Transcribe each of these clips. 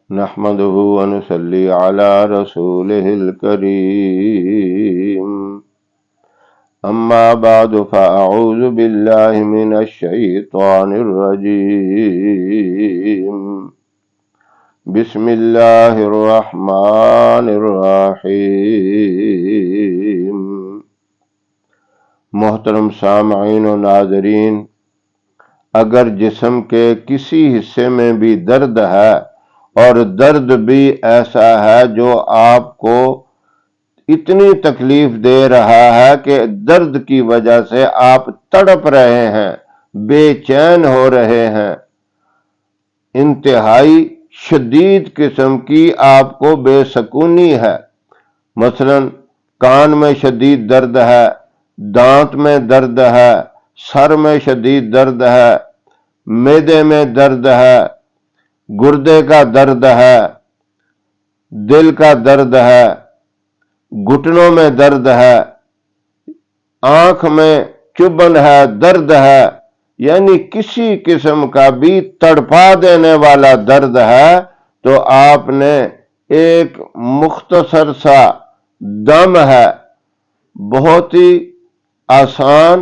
نحمده ونصلي على رسوله الكريم أما بعد فأعوذ بالله من الشيطان الرجيم بسم الله الرحمن الرحيم۔ محترم سامعین و ناظرین، اگر جسم کے کسی حصے میں بھی درد ہے اور درد بھی ایسا ہے جو آپ کو اتنی تکلیف دے رہا ہے کہ درد کی وجہ سے آپ تڑپ رہے ہیں، بے چین ہو رہے ہیں، انتہائی شدید قسم کی آپ کو بے سکونی ہے، مثلا کان میں شدید درد ہے، دانت میں درد ہے، سر میں شدید درد ہے، معدے میں درد ہے، گردے کا درد ہے، دل کا درد ہے، گھٹنوں میں درد ہے، آنکھ میں چبھن ہے، درد ہے، یعنی کسی قسم کا بھی تڑپا دینے والا درد ہے، تو آپ نے ایک مختصر سا دم ہے، بہت ہی آسان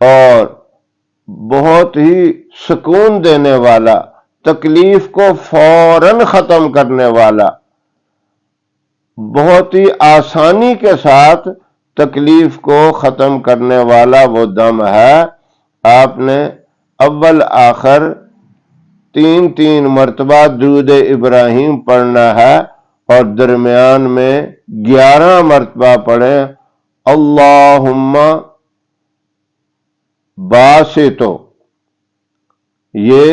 اور بہت ہی سکون دینے والا، تکلیف کو فوراً ختم کرنے والا، بہت ہی آسانی کے ساتھ تکلیف کو ختم کرنے والا وہ دم ہے۔ آپ نے اول آخر 3 مرتبہ درود ابراہیم پڑھنا ہے اور درمیان میں 11 مرتبہ پڑھیں اللہم باسطو، یہ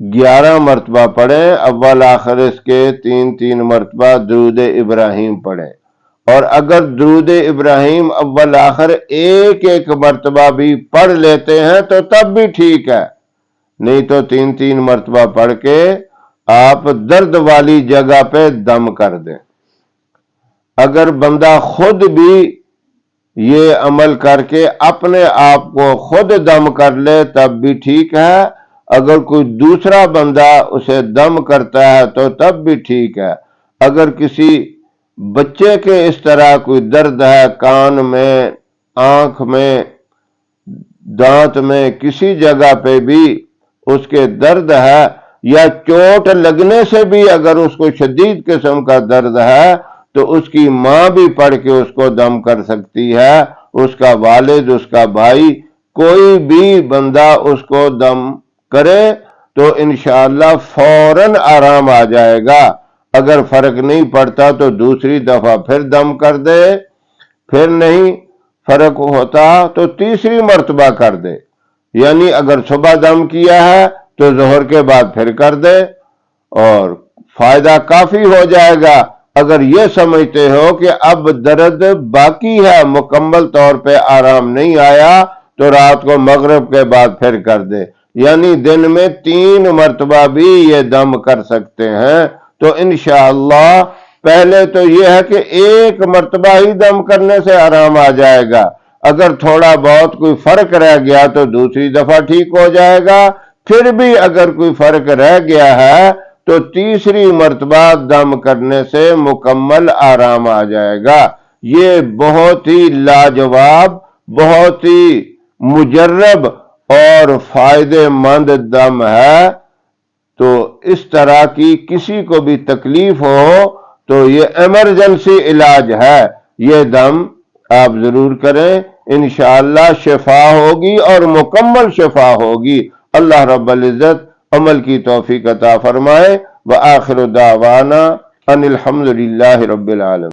11 مرتبہ پڑھیں، اول آخر اس کے 3 مرتبہ درود ابراہیم پڑھیں، اور اگر درود ابراہیم اول آخر ایک مرتبہ بھی پڑھ لیتے ہیں تو تب بھی ٹھیک ہے، نہیں تو 3 مرتبہ پڑھ کے آپ درد والی جگہ پہ دم کر دیں۔ اگر بندہ خود بھی یہ عمل کر کے اپنے آپ کو خود دم کر لے تب بھی ٹھیک ہے، اگر کوئی دوسرا بندہ اسے دم کرتا ہے تو تب بھی ٹھیک ہے۔ اگر کسی بچے کے اس طرح کوئی درد ہے، کان میں، آنکھ میں، دانت میں، کسی جگہ پہ بھی اس کے درد ہے، یا چوٹ لگنے سے بھی اگر اس کو شدید قسم کا درد ہے تو اس کی ماں بھی پڑھ کے اس کو دم کر سکتی ہے، اس کا والد، اس کا بھائی، کوئی بھی بندہ اس کو دم کرے تو انشاءاللہ فوراً آرام آ جائے گا۔ اگر فرق نہیں پڑتا تو دوسری دفعہ پھر دم کر دے، پھر نہیں فرق ہوتا تو تیسری مرتبہ کر دے، یعنی اگر صبح دم کیا ہے تو ظہر کے بعد پھر کر دے اور فائدہ کافی ہو جائے گا۔ اگر یہ سمجھتے ہو کہ اب درد باقی ہے، مکمل طور پہ آرام نہیں آیا، تو رات کو مغرب کے بعد پھر کر دے، یعنی دن میں 3 مرتبہ بھی یہ دم کر سکتے ہیں۔ تو انشاءاللہ پہلے تو یہ ہے کہ 1 مرتبہ ہی دم کرنے سے آرام آ جائے گا، اگر تھوڑا بہت کوئی فرق رہ گیا تو دوسری دفعہ ٹھیک ہو جائے گا، پھر بھی اگر کوئی فرق رہ گیا ہے تو تیسری مرتبہ دم کرنے سے مکمل آرام آ جائے گا۔ یہ بہت ہی لاجواب، بہت ہی مجرب اور فائدہ مند دم ہے۔ تو اس طرح کی کسی کو بھی تکلیف ہو تو یہ ایمرجنسی علاج ہے، یہ دم آپ ضرور کریں، انشاءاللہ شفا ہوگی اور مکمل شفا ہوگی۔ اللہ رب العزت عمل کی توفیق عطا فرمائے۔ وآخر دعوانا ان الحمدللہ رب العالمین۔